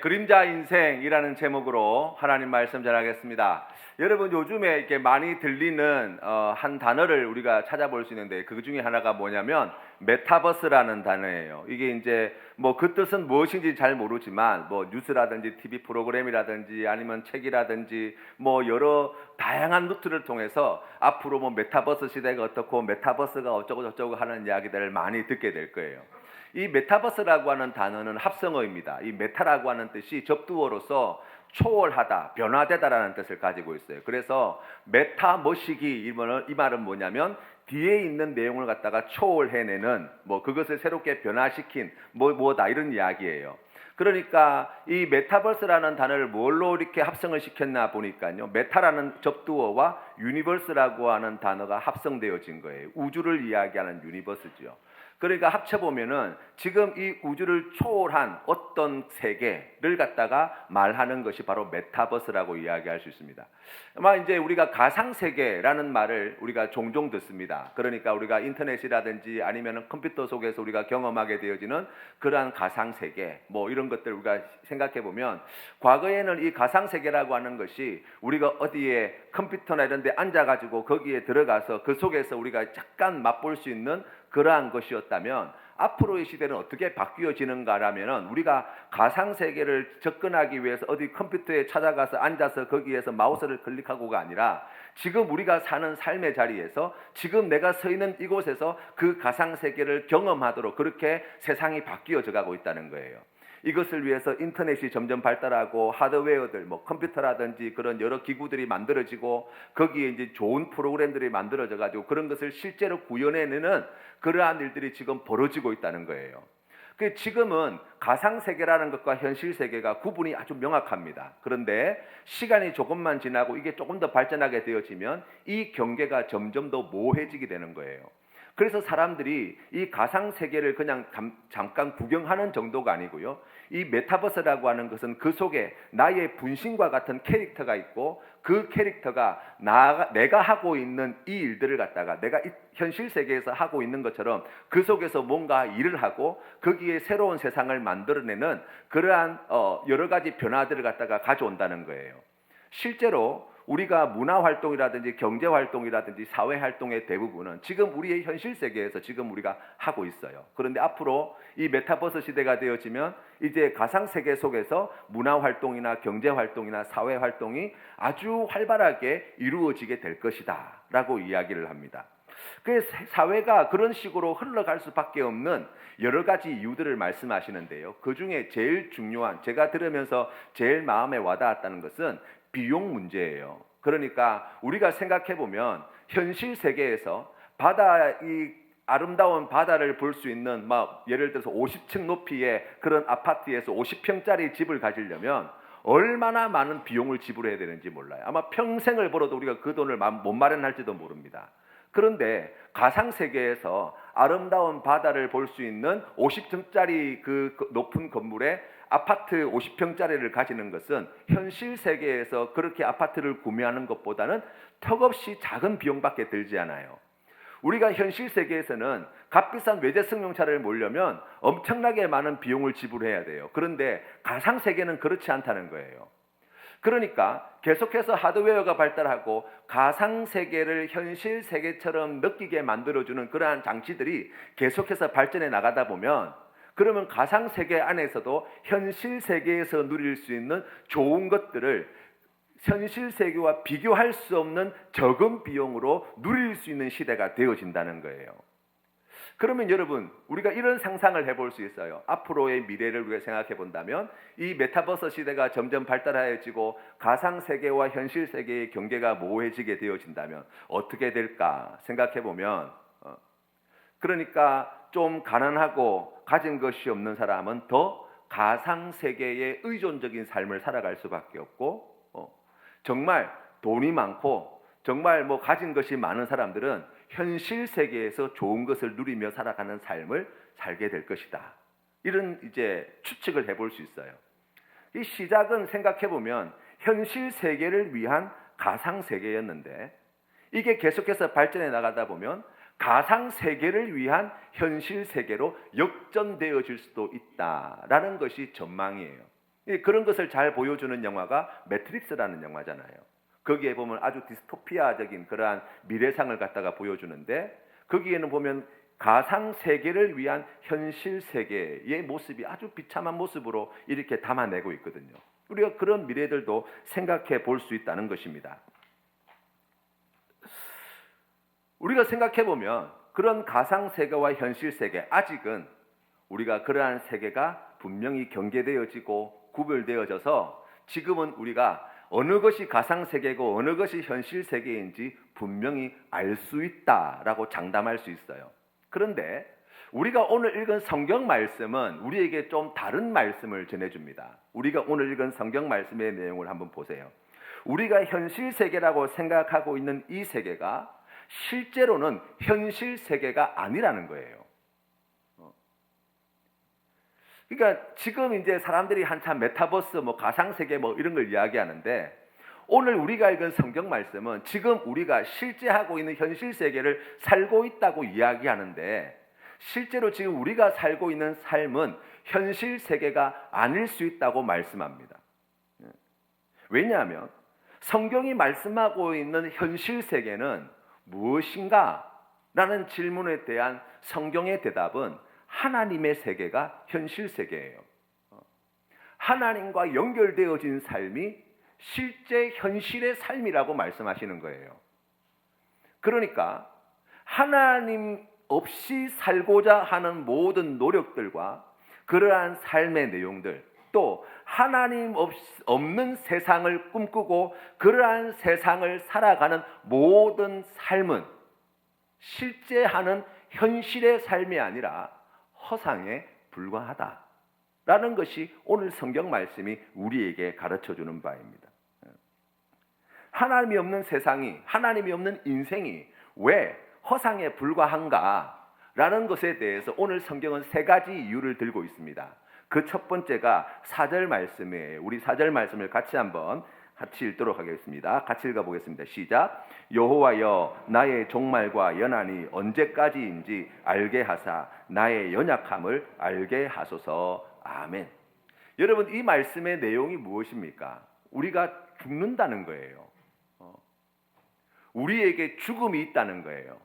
그림자 인생이라는 제목으로 하나님 말씀 전하겠습니다. 여러분, 요즘에 이렇게 많이 들리는 한 단어를 우리가 찾아볼 수 있는데, 그 중에 하나가 뭐냐면 메타버스라는 단어예요. 이게 이제 뭐 그 뜻은 무엇인지 잘 모르지만 뭐 뉴스라든지 TV 프로그램이라든지 아니면 책이라든지 뭐 여러 다양한 루트를 통해서 앞으로 뭐 메타버스 시대가 어떻고 메타버스가 어쩌고 저쩌고 하는 이야기들을 많이 듣게 될 거예요. 이 메타버스라고 하는 단어는 합성어입니다. 이 메타라고 하는 뜻이 접두어로서 초월하다, 변화되다라는 뜻을 가지고 있어요. 그래서 메타머시기, 이 말은 뭐냐면 뒤에 있는 내용을 갖다가 초월해내는, 뭐 그것을 새롭게 변화시킨 뭐다 이런 이야기예요. 그러니까 이 메타버스라는 단어를 뭘로 이렇게 합성을 시켰나 보니까요, 메타라는 접두어와 유니버스라고 하는 단어가 합성되어진 거예요. 우주를 이야기하는 유니버스죠. 그러니까 합쳐보면은 지금 이 우주를 초월한 어떤 세계를 갖다가 말하는 것이 바로 메타버스라고 이야기할 수 있습니다. 아마 이제 우리가 가상세계라는 말을 우리가 종종 듣습니다. 그러니까 우리가 인터넷이라든지 아니면 컴퓨터 속에서 우리가 경험하게 되어지는 그러한 가상세계, 뭐 이런 것들 우리가 생각해보면, 과거에는 이 가상세계라고 하는 것이 우리가 어디에 컴퓨터나 이런 데 앉아가지고 거기에 들어가서 그 속에서 우리가 잠깐 맛볼 수 있는 그러한 것이었다면, 앞으로의 시대는 어떻게 바뀌어지는가라면, 우리가 가상세계를 접근하기 위해서 어디 컴퓨터에 찾아가서 앉아서 거기에서 마우스를 클릭하고가 아니라 지금 우리가 사는 삶의 자리에서 지금 내가 서 있는 이곳에서 그 가상세계를 경험하도록 그렇게 세상이 바뀌어져 가고 있다는 거예요. 이것을 위해서 인터넷이 점점 발달하고 하드웨어들, 뭐 컴퓨터라든지 그런 여러 기구들이 만들어지고 거기에 이제 좋은 프로그램들이 만들어져 가지고 그런 것을 실제로 구현해내는 그러한 일들이 지금 벌어지고 있다는 거예요. 그 지금은 가상세계라는 것과 현실세계가 구분이 아주 명확합니다. 그런데 시간이 조금만 지나고 이게 조금 더 발전하게 되어지면 이 경계가 점점 더 모호해지게 되는 거예요. 그래서 사람들이 이 가상세계를 그냥 잠깐 구경하는 정도가 아니고요, 이 메타버스라고 하는 것은 그 속에 나의 분신과 같은 캐릭터가 있고, 그 캐릭터가 내가 하고 있는 이 일들을 갖다가 내가 현실 세계에서 하고 있는 것처럼 그 속에서 뭔가 일을 하고 거기에 새로운 세상을 만들어내는 그러한 여러 가지 변화들을 갖다가 가져온다는 거예요. 실제로 우리가 문화활동이라든지 경제활동이라든지 사회활동의 대부분은 지금 우리의 현실 세계에서 지금 우리가 하고 있어요. 그런데 앞으로 이 메타버스 시대가 되어지면 이제 가상세계 속에서 문화활동이나 경제활동이나 사회활동이 아주 활발하게 이루어지게 될 것이다 라고 이야기를 합니다. 그 사회가 그런 식으로 흘러갈 수밖에 없는 여러 가지 이유들을 말씀하시는데요, 그 중에 제일 중요한, 제가 들으면서 제일 마음에 와닿았다는 것은 비용 문제예요. 그러니까 우리가 생각해 보면 현실 세계에서 이 아름다운 바다를 볼 수 있는 예를 들어서 50층 높이의 그런 아파트에서 50평짜리 집을 가지려면 얼마나 많은 비용을 지불해야 되는지 몰라요. 아마 평생을 벌어도 우리가 그 돈을 못 마련할지도 모릅니다. 그런데 가상세계에서 아름다운 바다를 볼 수 있는 50층짜리 그 높은 건물에 아파트 50평짜리를 가지는 것은 현실 세계에서 그렇게 아파트를 구매하는 것보다는 턱없이 작은 비용밖에 들지 않아요. 우리가 현실 세계에서는 값비싼 외제 승용차를 몰려면 엄청나게 많은 비용을 지불해야 돼요. 그런데 가상 세계는 그렇지 않다는 거예요. 그러니까 계속해서 하드웨어가 발달하고 가상 세계를 현실 세계처럼 느끼게 만들어주는 그러한 장치들이 계속해서 발전해 나가다 보면, 그러면 가상 세계 안에서도 현실 세계에서 누릴 수 있는 좋은 것들을 현실 세계와 비교할 수 없는 적은 비용으로 누릴 수 있는 시대가 되어진다는 거예요. 그러면 여러분, 우리가 이런 상상을 해볼 수 있어요. 앞으로의 미래를 우리가 생각해 본다면 이 메타버스 시대가 점점 발달하여지고 가상세계와 현실 세계의 경계가 모호해지게 되어진다면 어떻게 될까 생각해 보면, 그러니까 좀 가난하고 가진 것이 없는 사람은 더 가상세계의 의존적인 삶을 살아갈 수밖에 없고, 정말 돈이 많고 정말 가진 것이 많은 사람들은 현실 세계에서 좋은 것을 누리며 살아가는 삶을 살게 될 것이다. 이런 이제 추측을 해볼 수 있어요. 이 시작은 생각해 보면 현실 세계를 위한 가상 세계였는데, 이게 계속해서 발전해 나가다 보면 가상 세계를 위한 현실 세계로 역전되어질 수도 있다라는 것이 전망이에요. 그런 것을 잘 보여주는 영화가 매트릭스라는 영화잖아요. 거기에 보면 아주 디스토피아적인 그러한 미래상을 갖다가 보여주는데, 거기에는 보면 가상 세계를 위한 현실 세계의 모습이 아주 비참한 모습으로 이렇게 담아내고 있거든요. 우리가 그런 미래들도 생각해 볼 수 있다는 것입니다. 우리가 생각해 보면 그런 가상 세계와 현실 세계, 아직은 우리가 그러한 세계가 분명히 경계되어지고 구별되어져서 지금은 우리가 어느 것이 가상 세계고 어느 것이 현실 세계인지 분명히 알 수 있다라고 장담할 수 있어요. 그런데 우리가 오늘 읽은 성경 말씀은 우리에게 좀 다른 말씀을 전해줍니다. 우리가 오늘 읽은 성경 말씀의 내용을 한번 보세요. 우리가 현실 세계라고 생각하고 있는 이 세계가 실제로는 현실 세계가 아니라는 거예요. 그러니까 지금 이제 사람들이 한참 메타버스, 가상 세계 이런 걸 이야기하는데, 오늘 우리가 읽은 성경 말씀은 지금 우리가 실제 하고 있는 현실 세계를 살고 있다고 이야기하는데, 실제로 지금 우리가 살고 있는 삶은 현실 세계가 아닐 수 있다고 말씀합니다. 왜냐하면 성경이 말씀하고 있는 현실 세계는 무엇인가? 라는 질문에 대한 성경의 대답은 하나님의 세계가 현실 세계예요. 하나님과 연결되어진 삶이 실제 현실의 삶이라고 말씀하시는 거예요. 그러니까 하나님 없이 살고자 하는 모든 노력들과 그러한 삶의 내용들, 또 하나님 없는 세상을 꿈꾸고 그러한 세상을 살아가는 모든 삶은 실제 하는 현실의 삶이 아니라 허상에 불과하다라는 것이 오늘 성경 말씀이 우리에게 가르쳐주는 바입니다. 하나님이 없는 세상이, 하나님이 없는 인생이 왜 허상에 불과한가라는 것에 대해서 오늘 성경은 세 가지 이유를 들고 있습니다. 그 첫 번째가 4절 말씀이에요. 우리 4절 말씀을 같이 읽도록 하겠습니다. 같이 읽어보겠습니다. 시작. 여호와여, 나의 종말과 연한이 언제까지인지 알게 하사 나의 연약함을 알게 하소서. 아멘. 여러분, 이 말씀의 내용이 무엇입니까? 우리가 죽는다는 거예요. 우리에게 죽음이 있다는 거예요.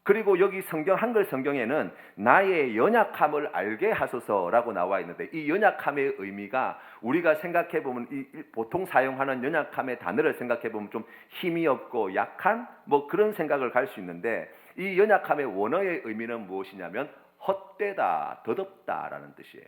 그리고 여기 한글 성경에는 나의 연약함을 알게 하소서라고 나와 있는데, 이 연약함의 의미가 우리가 생각해 보면 보통 사용하는 연약함의 단어를 생각해 보면 좀 힘이 없고 약한 그런 생각을 갈 수 있는데, 이 연약함의 원어의 의미는 무엇이냐면 헛되다, 더덥다라는 뜻이에요.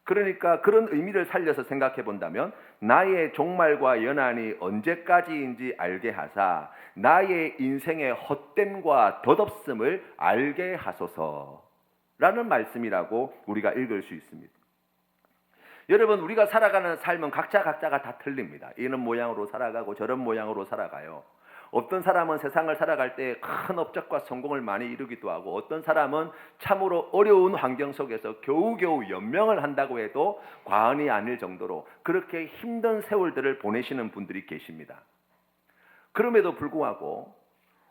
그러니까 그런 의미를 살려서 생각해 본다면 나의 종말과 연한이 언제까지인지 알게 하사 나의 인생의 헛됨과 덧없음을 알게 하소서라는 말씀이라고 우리가 읽을 수 있습니다. 여러분, 우리가 살아가는 삶은 각자가 다 틀립니다. 이런 모양으로 살아가고 저런 모양으로 살아가요. 어떤 사람은 세상을 살아갈 때 큰 업적과 성공을 많이 이루기도 하고, 어떤 사람은 참으로 어려운 환경 속에서 겨우겨우 연명을 한다고 해도 과언이 아닐 정도로 그렇게 힘든 세월들을 보내시는 분들이 계십니다. 그럼에도 불구하고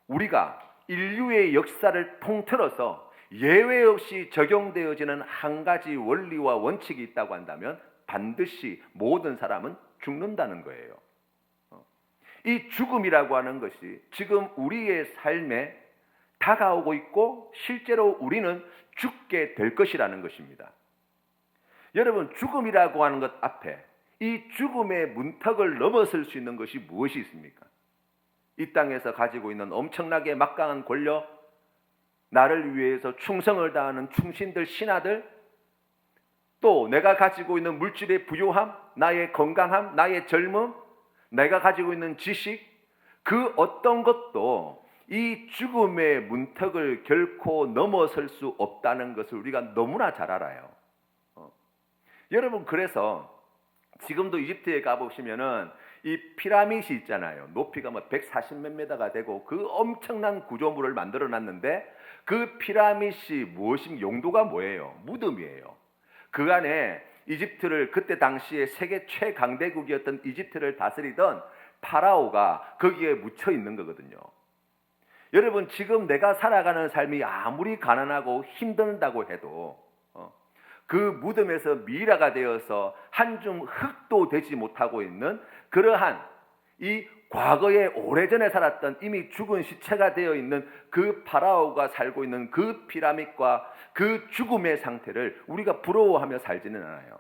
우리가 인류의 역사를 통틀어서 예외 없이 적용되어지는 한 가지 원리와 원칙이 있다고 한다면 반드시 모든 사람은 죽는다는 거예요. 이 죽음이라고 하는 것이 지금 우리의 삶에 다가오고 있고 실제로 우리는 죽게 될 것이라는 것입니다. 여러분, 죽음이라고 하는 것 앞에 이 죽음의 문턱을 넘어설 수 있는 것이 무엇이 있습니까? 이 땅에서 가지고 있는 엄청나게 막강한 권력, 나를 위해서 충성을 다하는 충신들, 신하들, 또 내가 가지고 있는 물질의 부요함, 나의 건강함, 나의 젊음, 내가 가지고 있는 지식, 그 어떤 것도 이 죽음의 문턱을 결코 넘어설 수 없다는 것을 우리가 너무나 잘 알아요. 여러분, 그래서 지금도 이집트에 가보시면은 이 피라밋이 있잖아요. 높이가 140몇 미터가 되고 그 엄청난 구조물을 만들어 놨는데, 그 피라밋이 무엇인 용도가 뭐예요? 무덤이에요. 그 안에 이집트를, 그때 당시에 세계 최강대국이었던 이집트를 다스리던 파라오가 거기에 묻혀 있는 거거든요. 여러분, 지금 내가 살아가는 삶이 아무리 가난하고 힘든다고 해도 그 무덤에서 미라가 되어서 한 줌 흙도 되지 못하고 있는 그러한 이 과거에 오래전에 살았던 이미 죽은 시체가 되어 있는 그 파라오가 살고 있는 그 피라밋과 그 죽음의 상태를 우리가 부러워하며 살지는 않아요.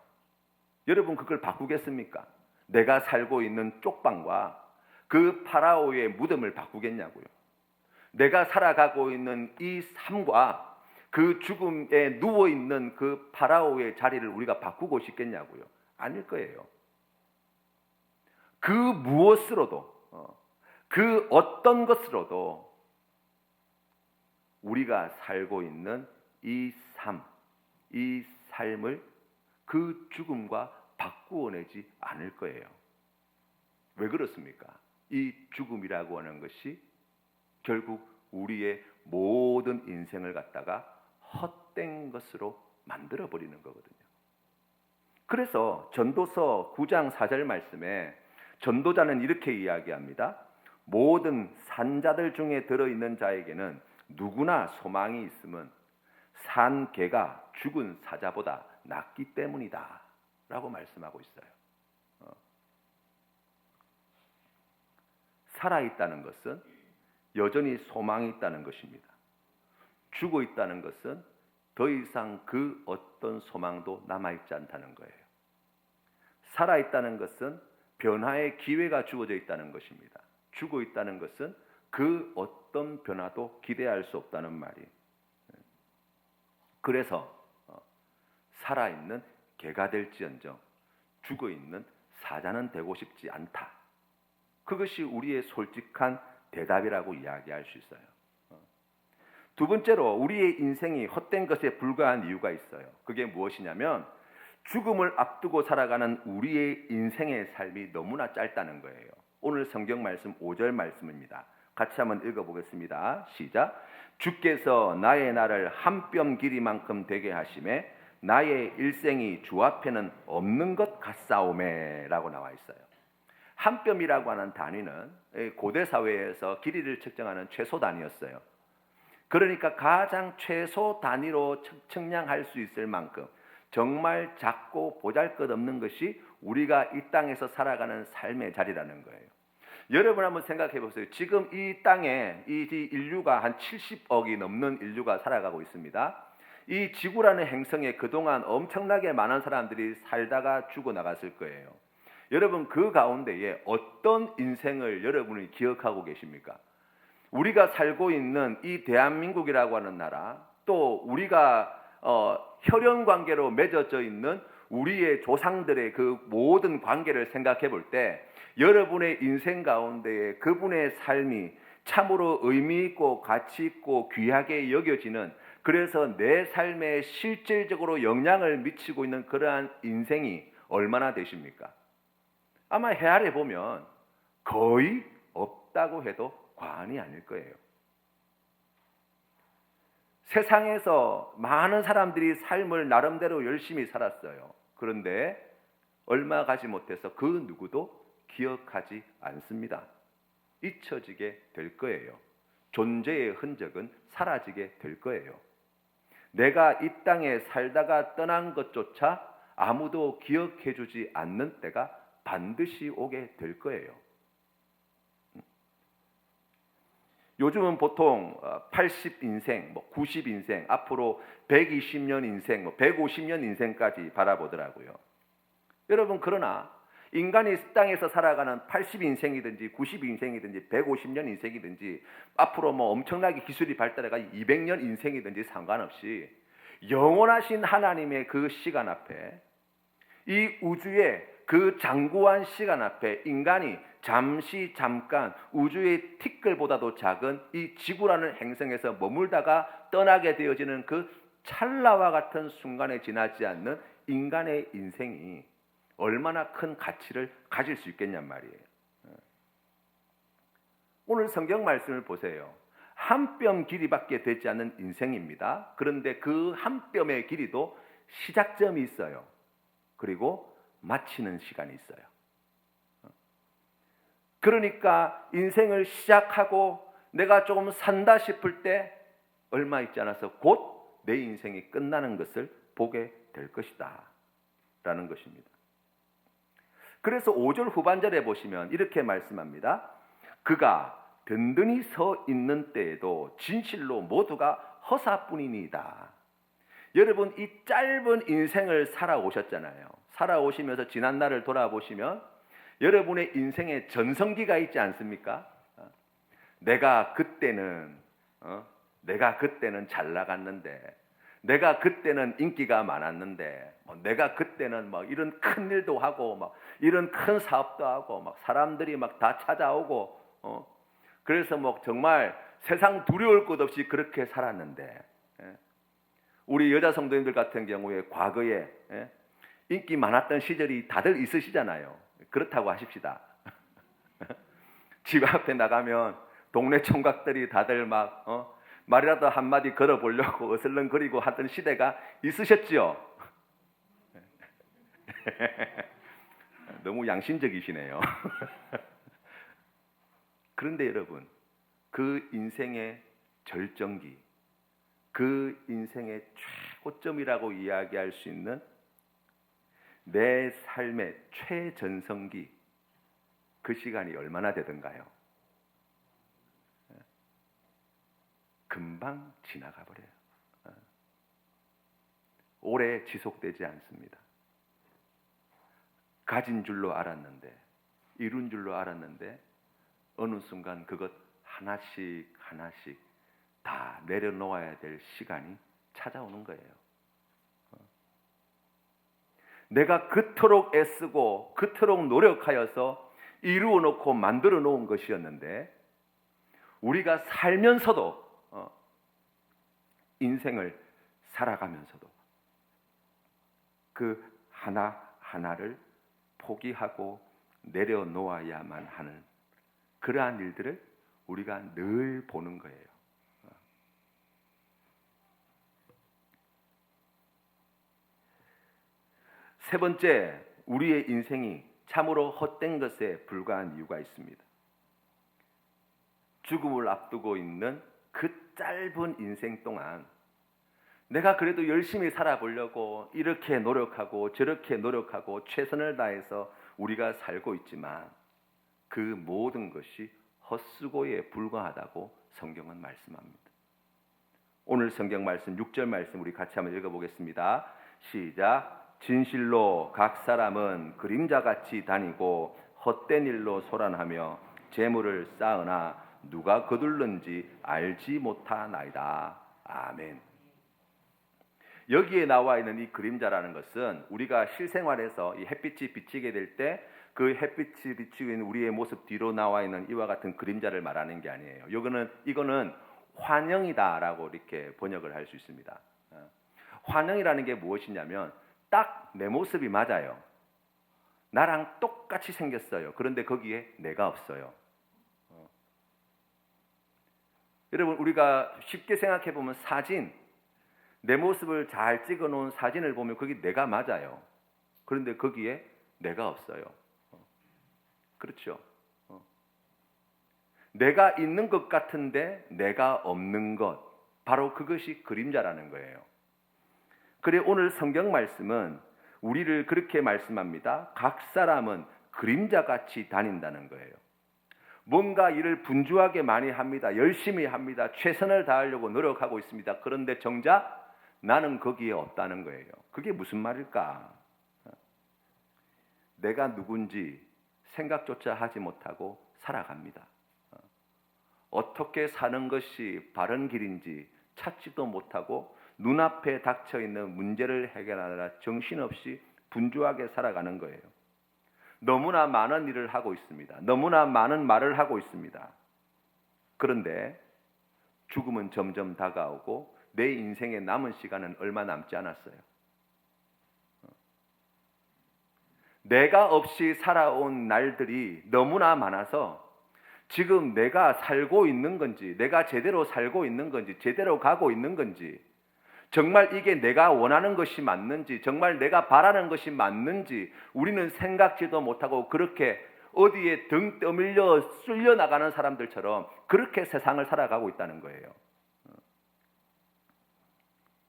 여러분 그걸 바꾸겠습니까? 내가 살고 있는 쪽방과 그 파라오의 무덤을 바꾸겠냐고요. 내가 살아가고 있는 이 삶과 그 죽음에 누워있는 그 파라오의 자리를 우리가 바꾸고 싶겠냐고요. 아닐 거예요. 그 무엇으로도 그 어떤 것으로도 우리가 살고 있는 이 삶, 이 삶을 그 죽음과 바꾸어내지 않을 거예요. 왜 그렇습니까? 이 죽음이라고 하는 것이 결국 우리의 모든 인생을 갖다가 헛된 것으로 만들어버리는 거거든요. 그래서 전도서 9장 4절 말씀에 전도자는 이렇게 이야기합니다. 모든 산자들 중에 들어있는 자에게는 누구나 소망이 있음은 산 개가 죽은 사자보다 낫기 때문이다 라고 말씀하고 있어요. 살아있다는 것은 여전히 소망이 있다는 것입니다. 죽어 있다는 것은 더 이상 그 어떤 소망도 남아있지 않다는 거예요. 살아있다는 것은 변화의 기회가 주어져 있다는 것입니다. 죽어 있다는 것은 그 어떤 변화도 기대할 수 없다는 말이. 그래서 살아있는 개가 될지언정 죽어 있는 사자는 되고 싶지 않다. 그것이 우리의 솔직한 대답이라고 이야기할 수 있어요. 두 번째로 우리의 인생이 헛된 것에 불과한 이유가 있어요. 그게 무엇이냐면 죽음을 앞두고 살아가는 우리의 인생의 삶이 너무나 짧다는 거예요. 오늘 성경 말씀 5절 말씀입니다. 같이 한번 읽어보겠습니다. 시작. 주께서 나의 날을 한 뼘 길이만큼 되게 하심에 나의 일생이 주 앞에는 없는 것 같사오매 라고 나와 있어요. 한 뼘이라고 하는 단위는 고대 사회에서 길이를 측정하는 최소 단위였어요. 그러니까 가장 최소 단위로 측량할 수 있을 만큼 정말 작고 보잘것없는 것이 우리가 이 땅에서 살아가는 삶의 자리라는 거예요. 여러분 한번 생각해 보세요. 지금 이 땅에 이 인류가 한 70억이 넘는 인류가 살아가고 있습니다. 이 지구라는 행성에 그동안 엄청나게 많은 사람들이 살다가 죽어나갔을 거예요. 여러분 그 가운데에 어떤 인생을 여러분이 기억하고 계십니까? 우리가 살고 있는 이 대한민국이라고 하는 나라, 또 우리가 혈연 관계로 맺어져 있는 우리의 조상들의 그 모든 관계를 생각해 볼 때 여러분의 인생 가운데에 그분의 삶이 참으로 의미 있고 가치 있고 귀하게 여겨지는, 그래서 내 삶에 실질적으로 영향을 미치고 있는 그러한 인생이 얼마나 되십니까? 아마 헤아려 보면 거의 없다고 해도 과언이 아닐 거예요. 세상에서 많은 사람들이 삶을 나름대로 열심히 살았어요. 그런데 얼마 가지 못해서 그 누구도 기억하지 않습니다. 잊혀지게 될 거예요. 존재의 흔적은 사라지게 될 거예요. 내가 이 땅에 살다가 떠난 것조차 아무도 기억해주지 않는 때가 반드시 오게 될 거예요. 요즘은 보통 80인생, 90인생, 앞으로 120년 인생, 150년 인생까지 바라보더라고요. 여러분 그러나 인간이 땅에서 살아가는 80인생이든지 90인생이든지 150년 인생이든지 앞으로 엄청나게 기술이 발달해가 200년 인생이든지 상관없이 영원하신 하나님의 그 시간 앞에, 이 우주의 그 장구한 시간 앞에 인간이 잠깐 우주의 티끌보다도 작은 이 지구라는 행성에서 머물다가 떠나게 되어지는 그 찰나와 같은 순간에 지나지 않는 인간의 인생이 얼마나 큰 가치를 가질 수 있겠냔 말이에요. 오늘 성경 말씀을 보세요. 한 뼘 길이밖에 되지 않는 인생입니다. 그런데 그 한 뼘의 길이도 시작점이 있어요. 그리고 마치는 시간이 있어요. 그러니까 인생을 시작하고 내가 조금 산다 싶을 때 얼마 있지 않아서 곧 내 인생이 끝나는 것을 보게 될 것이다 라는 것입니다. 그래서 5절 후반절에 보시면 이렇게 말씀합니다. 그가 든든히 서 있는 때에도 진실로 모두가 허사뿐이니이다. 여러분, 이 짧은 인생을 살아오셨잖아요. 살아오시면서 지난 날을 돌아보시면 여러분의 인생에 전성기가 있지 않습니까? 내가 그때는 잘 나갔는데, 내가 그때는 인기가 많았는데, 내가 그때는 막 이런 큰 일도 하고, 막 이런 큰 사업도 하고, 막 사람들이 막 다 찾아오고, 그래서 뭐 정말 세상 두려울 것 없이 그렇게 살았는데, 우리 여자 성도님들 같은 경우에 과거에 인기 많았던 시절이 다들 있으시잖아요. 그렇다고 하십시다. 집 앞에 나가면 동네 총각들이 다들 막 말이라도 한마디 걸어보려고 어슬렁거리고 하던 시대가 있으셨죠? 너무 양심적이시네요. 그런데 여러분, 그 인생의 절정기, 그 인생의 최고점이라고 이야기할 수 있는 내 삶의 최전성기, 그 시간이 얼마나 되던가요? 금방 지나가 버려요. 오래 지속되지 않습니다. 가진 줄로 알았는데, 이룬 줄로 알았는데 어느 순간 그것 하나씩 하나씩 다 내려놓아야 될 시간이 찾아오는 거예요. 내가 그토록 애쓰고 그토록 노력하여서 이루어 놓고 만들어 놓은 것이었는데, 우리가 살면서도 인생을 살아가면서도 그 하나하나를 포기하고 내려놓아야만 하는 그러한 일들을 우리가 늘 보는 거예요. 세 번째, 우리의 인생이 참으로 헛된 것에 불과한 이유가 있습니다. 죽음을 앞두고 있는 그 짧은 인생 동안 내가 그래도 열심히 살아보려고 이렇게 노력하고 저렇게 노력하고 최선을 다해서 우리가 살고 있지만 그 모든 것이 헛수고에 불과하다고 성경은 말씀합니다. 오늘 성경 말씀 6절 말씀 우리 같이 한번 읽어보겠습니다. 시작. 진실로 각 사람은 그림자같이 다니고 헛된 일로 소란하며 재물을 쌓으나 누가 거둘는지 알지 못하나이다. 아멘. 여기에 나와 있는 이 그림자라는 것은 우리가 실생활에서 이 햇빛이 비치게 될 때 그 햇빛이 비치고 있는 우리의 모습 뒤로 나와 있는 이와 같은 그림자를 말하는 게 아니에요. 이거는 환영이다라고 이렇게 번역을 할 수 있습니다. 환영이라는 게 무엇이냐면 딱 내 모습이 맞아요. 나랑 똑같이 생겼어요. 그런데 거기에 내가 없어요. 여러분, 우리가 쉽게 생각해 보면 사진, 내 모습을 잘 찍어 놓은 사진을 보면 거기 내가 맞아요. 그런데 거기에 내가 없어요. 그렇죠? 내가 있는 것 같은데 내가 없는 것, 바로 그것이 그림자라는 거예요. 그래 오늘 성경 말씀은 우리를 그렇게 말씀합니다. 각 사람은 그림자같이 다닌다는 거예요. 뭔가 일을 분주하게 많이 합니다. 열심히 합니다. 최선을 다하려고 노력하고 있습니다. 그런데 정작 나는 거기에 없다는 거예요. 그게 무슨 말일까? 내가 누군지 생각조차 하지 못하고 살아갑니다. 어떻게 사는 것이 바른 길인지 찾지도 못하고 눈앞에 닥쳐있는 문제를 해결하느라 정신없이 분주하게 살아가는 거예요. 너무나 많은 일을 하고 있습니다. 너무나 많은 말을 하고 있습니다. 그런데 죽음은 점점 다가오고 내 인생에 남은 시간은 얼마 남지 않았어요. 내가 없이 살아온 날들이 너무나 많아서 지금 내가 살고 있는 건지, 내가 제대로 살고 있는 건지, 제대로 가고 있는 건지, 정말 이게 내가 원하는 것이 맞는지, 정말 내가 바라는 것이 맞는지 우리는 생각지도 못하고 그렇게 어디에 등 떠밀려 쓸려 나가는 사람들처럼 그렇게 세상을 살아가고 있다는 거예요.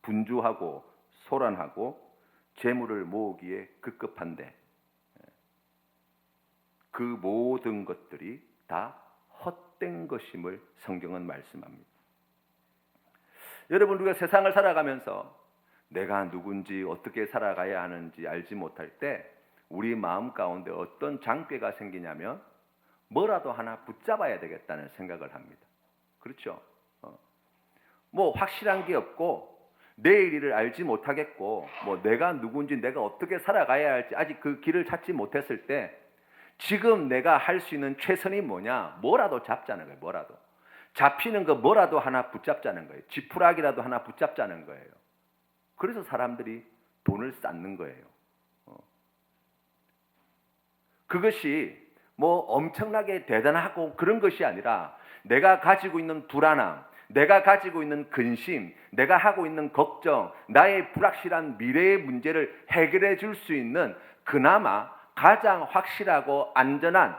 분주하고 소란하고 재물을 모으기에 급급한데 그 모든 것들이 다 헛된 것임을 성경은 말씀합니다. 여러분, 우리가 세상을 살아가면서 내가 누군지 어떻게 살아가야 하는지 알지 못할 때 우리 마음 가운데 어떤 장애가 생기냐면 뭐라도 하나 붙잡아야 되겠다는 생각을 합니다. 그렇죠? 뭐 확실한 게 없고 내일 일을 알지 못하겠고 뭐 내가 누군지 내가 어떻게 살아가야 할지 아직 그 길을 찾지 못했을 때 지금 내가 할 수 있는 최선이 뭐냐? 뭐라도 잡자는 거예요. 뭐라도. 잡히는 거 뭐라도 하나 붙잡자는 거예요. 지푸라기라도 하나 붙잡자는 거예요. 그래서 사람들이 돈을 쌓는 거예요. 그것이 뭐 엄청나게 대단하고 그런 것이 아니라 내가 가지고 있는 불안함, 내가 가지고 있는 근심, 내가 하고 있는 걱정, 나의 불확실한 미래의 문제를 해결해 줄 수 있는 그나마 가장 확실하고 안전한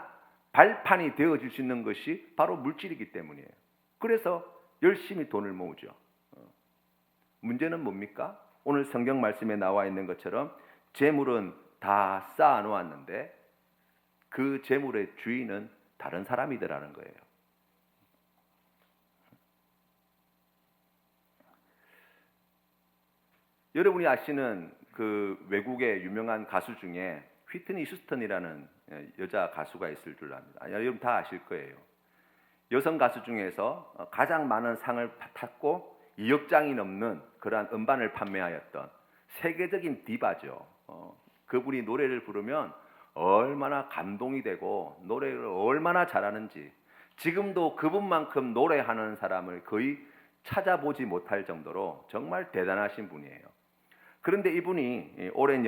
발판이 되어줄 수 있는 것이 바로 물질이기 때문이에요. 그래서 열심히 돈을 모으죠. 문제는 뭡니까? 오늘 성경 말씀에 나와 있는 것처럼 재물은 다 쌓아 놓았는데 그 재물의 주인은 다른 사람이더라는 거예요. 여러분이 아시는 그 외국의 유명한 가수 중에 휘트니 휴스턴이라는 여자 가수가 있을 줄 압니다. 여러분 다 아실 거예요. 여성 가수 중에서 가장 많은 상을 탔고 2억 장이 넘는 그러한 음반을 판매하였던 세계적인 디바죠. 그분이 노래를 부르면 얼마나 감동이 되고 노래를 얼마나 잘하는지 지금도 그분만큼 노래하는 사람을 거의 찾아보지 못할 정도로 정말 대단하신 분이에요. 그런데 이분이 오랜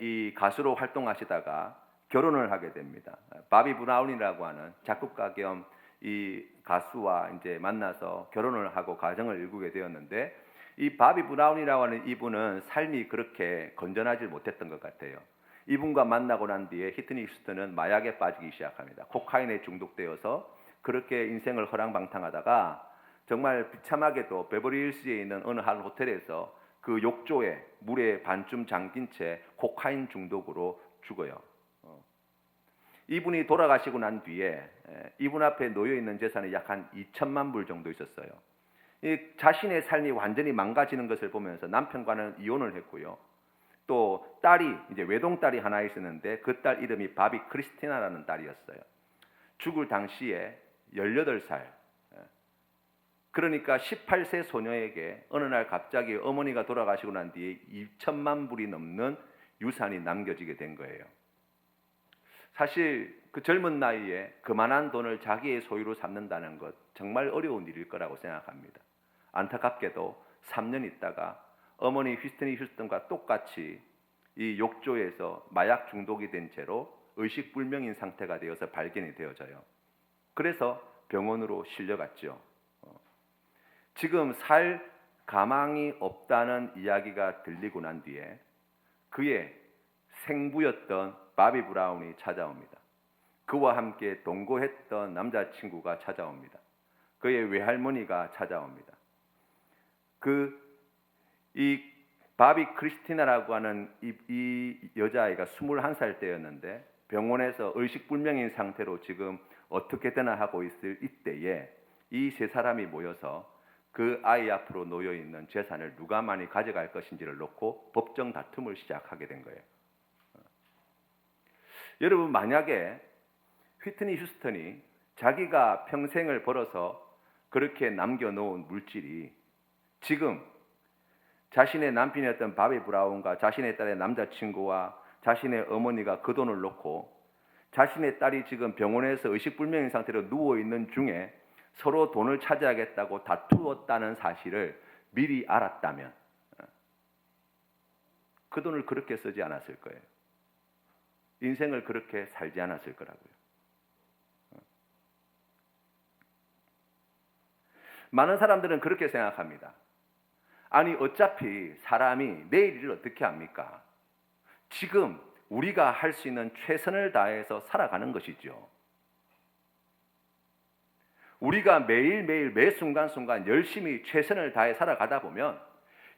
이 가수로 활동하시다가 결혼을 하게 됩니다. 바비 브라운이라고 하는 작곡가 겸 이 가수와 이제 만나서 결혼을 하고 가정을 이루게 되었는데 이 바비 브라운이라고 하는 이분은 삶이 그렇게 건전하지 못했던 것 같아요. 이분과 만나고 난 뒤에 히트니 휴스턴은 마약에 빠지기 시작합니다. 코카인에 중독되어서 그렇게 인생을 허랑방탕하다가 정말 비참하게도 베버리힐스에 있는 어느 한 호텔에서 그 욕조에 물에 반쯤 잠긴 채 코카인 중독으로 죽어요. 이분이 돌아가시고 난 뒤에 이분 앞에 놓여 있는 재산이 약 한 2천만 불 정도 있었어요. 자신의 삶이 완전히 망가지는 것을 보면서 남편과는 이혼을 했고요. 또 딸이 이제 외동딸이 하나 있었는데 그 딸 이름이 바비 크리스티나라는 딸이었어요. 죽을 당시에 18살. 그러니까 18세 소녀에게 어느 날 갑자기 어머니가 돌아가시고 난 뒤에 2천만 불이 넘는 유산이 남겨지게 된 거예요. 사실 그 젊은 나이에 그만한 돈을 자기의 소유로 삼는다는 것 정말 어려운 일일 거라고 생각합니다. 안타깝게도 3년 있다가 어머니 휘트니 휴스턴과 똑같이 이 욕조에서 마약 중독이 된 채로 의식불명인 상태가 되어서 발견이 되어져요. 그래서 병원으로 실려갔죠. 지금 살 가망이 없다는 이야기가 들리고 난 뒤에 그의 생부였던 바비 브라운이 찾아옵니다. 그와 함께 동거했던 남자친구가 찾아옵니다. 그의 외할머니가 찾아옵니다. 이 바비 크리스티나라고 하는 이 여자아이가 21살 때였는데 병원에서 의식불명인 상태로 지금 어떻게 되나 하고 있을 이때에 이 세 사람이 모여서 그 아이 앞으로 놓여 있는 재산을 누가 많이 가져갈 것인지를 놓고 법정 다툼을 시작하게 된 거예요. 여러분, 만약에 휘트니 휴스턴이 자기가 평생을 벌어서 그렇게 남겨놓은 물질이 지금 자신의 남편이었던 바비 브라운과 자신의 딸의 남자친구와 자신의 어머니가 그 돈을 놓고 자신의 딸이 지금 병원에서 의식불명인 상태로 누워있는 중에 서로 돈을 차지하겠다고 다투었다는 사실을 미리 알았다면 그 돈을 그렇게 쓰지 않았을 거예요. 인생을 그렇게 살지 않았을 거라고요. 많은 사람들은 그렇게 생각합니다. 아니 어차피 사람이 내일 일을 어떻게 합니까? 지금 우리가 할 수 있는 최선을 다해서 살아가는 것이죠. 우리가 매일매일 매 순간순간 열심히 최선을 다해 살아가다 보면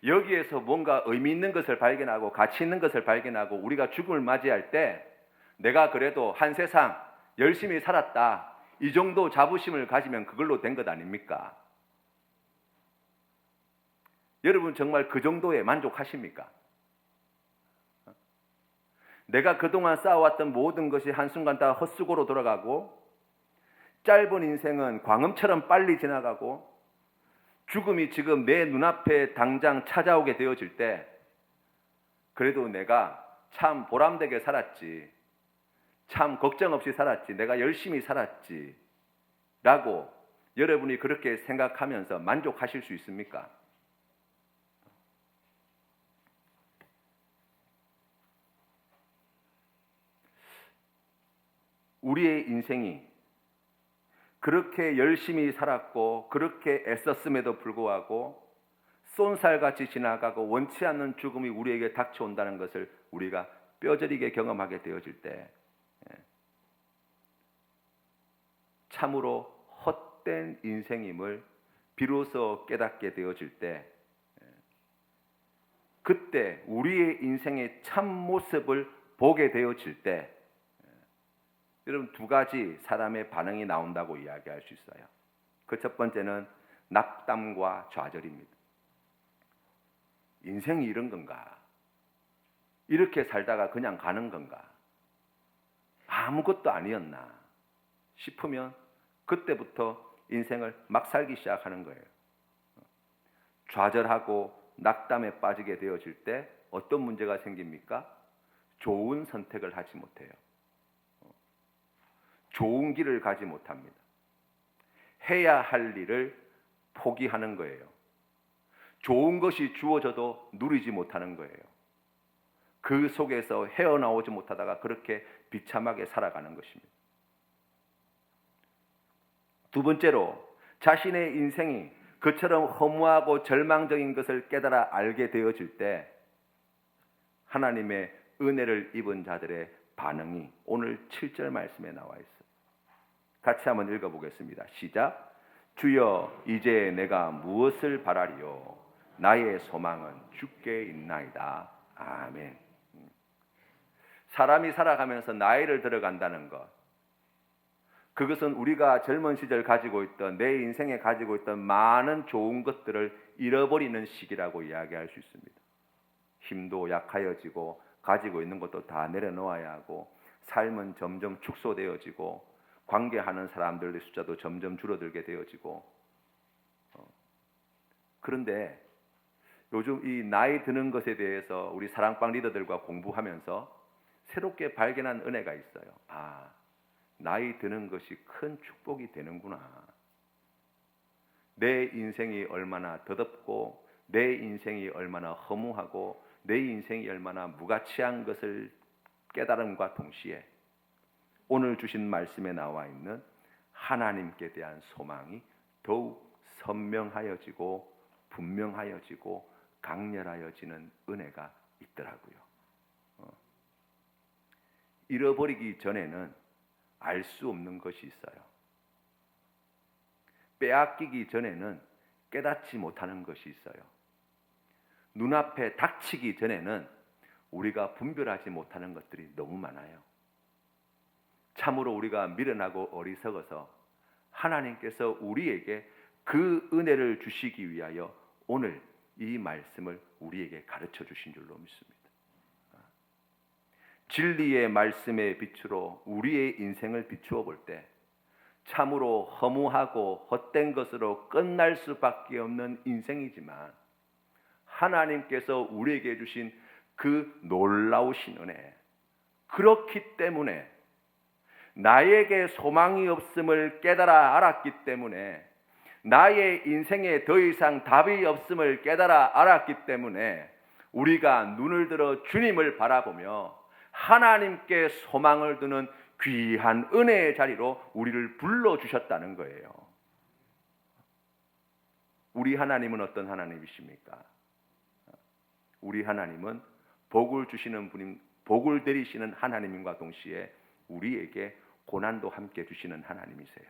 여기에서 뭔가 의미 있는 것을 발견하고 가치 있는 것을 발견하고 우리가 죽음을 맞이할 때 내가 그래도 한 세상 열심히 살았다, 이 정도 자부심을 가지면 그걸로 된 것 아닙니까? 여러분 정말 그 정도에 만족하십니까? 내가 그동안 쌓아왔던 모든 것이 한순간 다 헛수고로 돌아가고 짧은 인생은 광음처럼 빨리 지나가고 죽음이 지금 내 눈앞에 당장 찾아오게 되어질 때 그래도 내가 참 보람되게 살았지, 참 걱정 없이 살았지, 내가 열심히 살았지 라고 여러분이 그렇게 생각하면서 만족하실 수 있습니까? 우리의 인생이 그렇게 열심히 살았고 그렇게 애썼음에도 불구하고 쏜살같이 지나가고 원치 않는 죽음이 우리에게 닥쳐온다는 것을 우리가 뼈저리게 경험하게 되어질 때 참으로 헛된 인생임을 비로소 깨닫게 되어질 때 그때 우리의 인생의 참 모습을 보게 되어질 때 여러분 두 가지 사람의 반응이 나온다고 이야기할 수 있어요. 그 첫 번째는 낙담과 좌절입니다. 인생이 이런 건가? 이렇게 살다가 그냥 가는 건가? 아무것도 아니었나 싶으면 그때부터 인생을 막 살기 시작하는 거예요. 좌절하고 낙담에 빠지게 되어질 때 어떤 문제가 생깁니까? 좋은 선택을 하지 못해요. 좋은 길을 가지 못합니다. 해야 할 일을 포기하는 거예요. 좋은 것이 주어져도 누리지 못하는 거예요. 그 속에서 헤어나오지 못하다가 그렇게 비참하게 살아가는 것입니다. 두 번째로 자신의 인생이 그처럼 허무하고 절망적인 것을 깨달아 알게 되어질 때 하나님의 은혜를 입은 자들의 반응이 오늘 7절 말씀에 나와 있어요. 같이 한번 읽어보겠습니다. 시작. 주여 이제 내가 무엇을 바라리요? 나의 소망은 주께 있나이다. 아멘. 사람이 살아가면서 나이를 들어간다는 것, 그것은 우리가 젊은 시절 가지고 있던 내 인생에 가지고 있던 많은 좋은 것들을 잃어버리는 시기라고 이야기할 수 있습니다. 힘도 약하여지고 가지고 있는 것도 다 내려놓아야 하고 삶은 점점 축소되어지고 관계하는 사람들의 숫자도 점점 줄어들게 되어지고 그런데 요즘 이 나이 드는 것에 대해서 우리 사랑방 리더들과 공부하면서 새롭게 발견한 은혜가 있어요. 아, 나이 드는 것이 큰 축복이 되는구나. 내 인생이 얼마나 더덥고 내 인생이 얼마나 허무하고 내 인생이 얼마나 무가치한 것을 깨달음과 동시에 오늘 주신 말씀에 나와 있는 하나님께 대한 소망이 더욱 선명하여지고 분명하여지고 강렬하여지는 은혜가 있더라고요. 잃어버리기 전에는 알 수 없는 것이 있어요. 빼앗기기 전에는 깨닫지 못하는 것이 있어요. 눈앞에 닥치기 전에는 우리가 분별하지 못하는 것들이 너무 많아요. 참으로 우리가 미련하고 어리석어서 하나님께서 우리에게 그 은혜를 주시기 위하여 오늘 이 말씀을 우리에게 가르쳐 주신 줄로 믿습니다. 진리의 말씀의 빛으로 우리의 인생을 비추어 볼 때 참으로 허무하고 헛된 것으로 끝날 수밖에 없는 인생이지만 하나님께서 우리에게 주신 그 놀라우신 은혜, 그렇기 때문에 나에게 소망이 없음을 깨달아 알았기 때문에 나의 인생에 더 이상 답이 없음을 깨달아 알았기 때문에 우리가 눈을 들어 주님을 바라보며 하나님께 소망을 두는 귀한 은혜의 자리로 우리를 불러주셨다는 거예요. 우리 하나님은 어떤 하나님이십니까? 우리 하나님은 복을 주시는 분인, 복을 내리시는 하나님과 동시에 우리에게 고난도 함께 주시는 하나님이세요.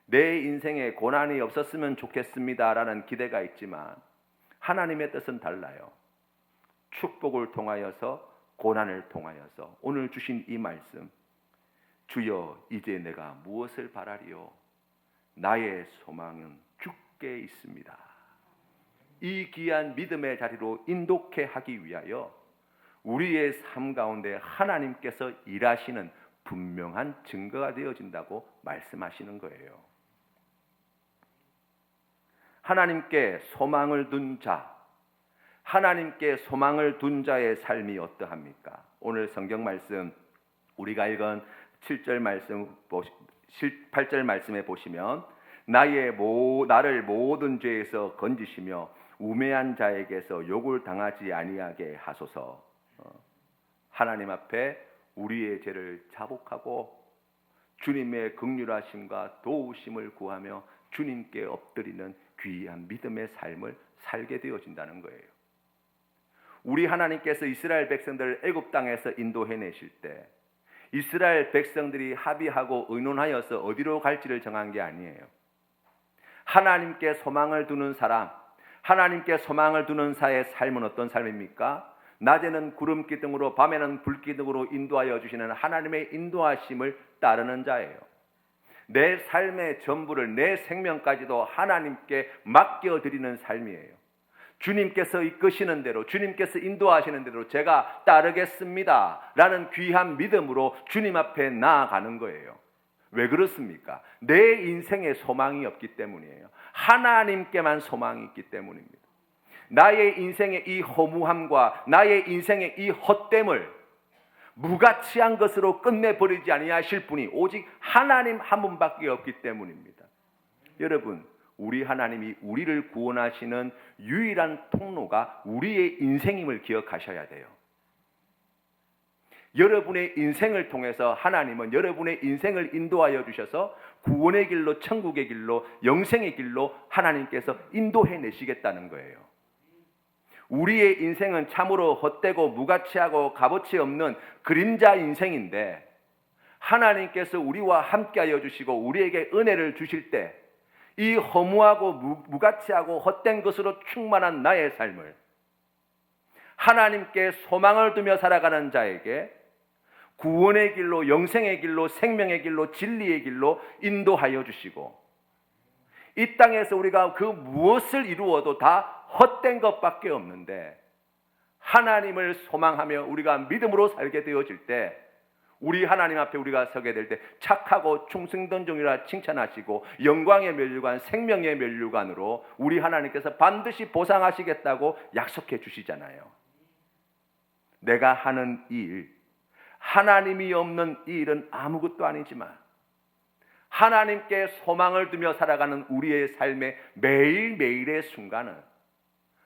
내 인생에 고난이 없었으면 좋겠습니다라는 기대가 있지만 하나님의 뜻은 달라요. 축복을 통하여서, 고난을 통하여서 오늘 주신 이 말씀, 주여 이제 내가 무엇을 바라리요? 나의 소망은 주께 있습니다. 이 귀한 믿음의 자리로 인도케 하기 위하여 우리의 삶 가운데 하나님께서 일하시는 분명한 증거가 되어진다고 말씀하시는 거예요. 하나님께 소망을 둔 자, 하나님께 소망을 둔 자의 삶이 어떠합니까? 오늘 성경 말씀 우리가 읽은 7절 말씀 8절 말씀에 보시면 나를 모든 죄에서 건지시며 우매한 자에게서 욕을 당하지 아니하게 하소서. 하나님 앞에 우리의 죄를 자복하고 주님의 긍휼하심과 도우심을 구하며 주님께 엎드리는 귀한 믿음의 삶을 살게 되어진다는 거예요. 우리 하나님께서 이스라엘 백성들을 애굽 땅에서 인도해내실 때 이스라엘 백성들이 합의하고 의논하여서 어디로 갈지를 정한 게 아니에요. 하나님께 소망을 두는 사람, 하나님께 소망을 두는 자의 삶은 어떤 삶입니까? 낮에는 구름 기둥으로 밤에는 불 기둥으로 인도하여 주시는 하나님의 인도하심을 따르는 자예요. 내 삶의 전부를, 내 생명까지도 하나님께 맡겨드리는 삶이에요. 주님께서 이끄시는 대로, 주님께서 인도하시는 대로 제가 따르겠습니다 라는 귀한 믿음으로 주님 앞에 나아가는 거예요. 왜 그렇습니까? 내 인생에 소망이 없기 때문이에요. 하나님께만 소망이 있기 때문입니다. 나의 인생의 이 허무함과 나의 인생의 이 헛됨을 무가치한 것으로 끝내버리지 아니하실 분이 오직 하나님 한 분밖에 없기 때문입니다. 여러분, 우리 하나님이 우리를 구원하시는 유일한 통로가 우리의 인생임을 기억하셔야 돼요. 여러분의 인생을 통해서 하나님은 여러분의 인생을 인도하여 주셔서 구원의 길로, 천국의 길로, 영생의 길로 하나님께서 인도해 내시겠다는 거예요. 우리의 인생은 참으로 헛되고 무가치하고 값어치 없는 그림자 인생인데 하나님께서 우리와 함께하여 주시고 우리에게 은혜를 주실 때 이 허무하고 무가치하고 헛된 것으로 충만한 나의 삶을 하나님께 소망을 두며 살아가는 자에게 구원의 길로, 영생의 길로, 생명의 길로, 진리의 길로 인도하여 주시고 이 땅에서 우리가 그 무엇을 이루어도 다 헛된 것밖에 없는데 하나님을 소망하며 우리가 믿음으로 살게 되어질 때 우리 하나님 앞에 우리가 서게 될 때 착하고 충성된 종이라 칭찬하시고 영광의 면류관, 생명의 면류관으로 우리 하나님께서 반드시 보상하시겠다고 약속해 주시잖아요. 내가 하는 이 일, 하나님이 없는 이 일은 아무것도 아니지만 하나님께 소망을 두며 살아가는 우리의 삶의 매일매일의 순간은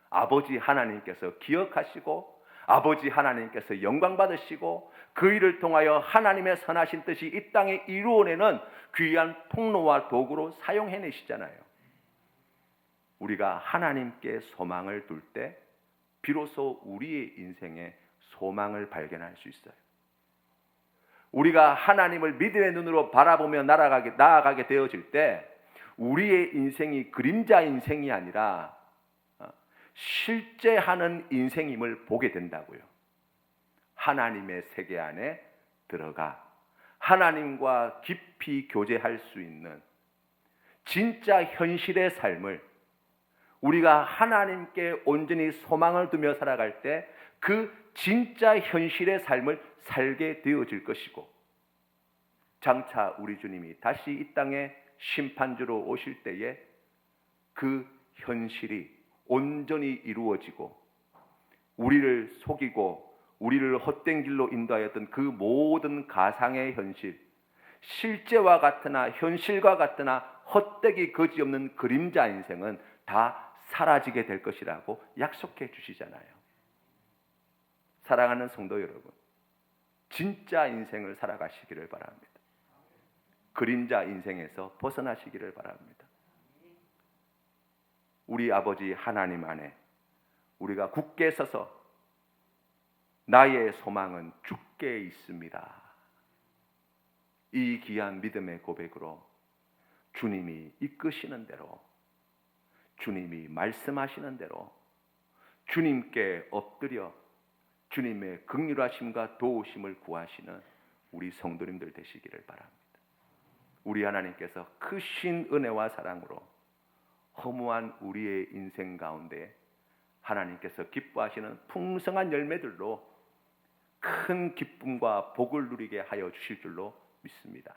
아버지 하나님께서 기억하시고 아버지 하나님께서 영광 받으시고 그 일을 통하여 하나님의 선하신 뜻이 이 땅에 이루어내는 귀한 통로와 도구로 사용해내시잖아요. 우리가 하나님께 소망을 둘 때 비로소 우리의 인생에 소망을 발견할 수 있어요. 우리가 하나님을 믿음의 눈으로 바라보며 나아가게 되어질 때 우리의 인생이 그림자 인생이 아니라 실제 하는 인생임을 보게 된다고요. 하나님의 세계 안에 들어가 하나님과 깊이 교제할 수 있는 진짜 현실의 삶을 우리가 하나님께 온전히 소망을 두며 살아갈 때 그 진짜 현실의 삶을 살게 되어질 것이고 장차 우리 주님이 다시 이 땅에 심판주로 오실 때에 그 현실이 온전히 이루어지고 우리를 속이고 우리를 헛된 길로 인도하였던 그 모든 가상의 현실, 실제와 같으나 현실과 같으나 헛되기 거지없는 그림자 인생은 다 사라지게 될 것이라고 약속해 주시잖아요. 사랑하는 성도 여러분, 진짜 인생을 살아가시기를 바랍니다. 그림자 인생에서 벗어나시기를 바랍니다. 우리 아버지 하나님 안에 우리가 굳게 서서 나의 소망은 주께 있습니다. 이 귀한 믿음의 고백으로 주님이 이끄시는 대로, 주님이 말씀하시는 대로 주님께 엎드려 주님의 긍휼하심과 도우심을 구하시는 우리 성도님들 되시기를 바랍니다. 우리 하나님께서 크신 은혜와 사랑으로 허무한 우리의 인생 가운데 하나님께서 기뻐하시는 풍성한 열매들로 큰 기쁨과 복을 누리게 하여 주실 줄로 믿습니다.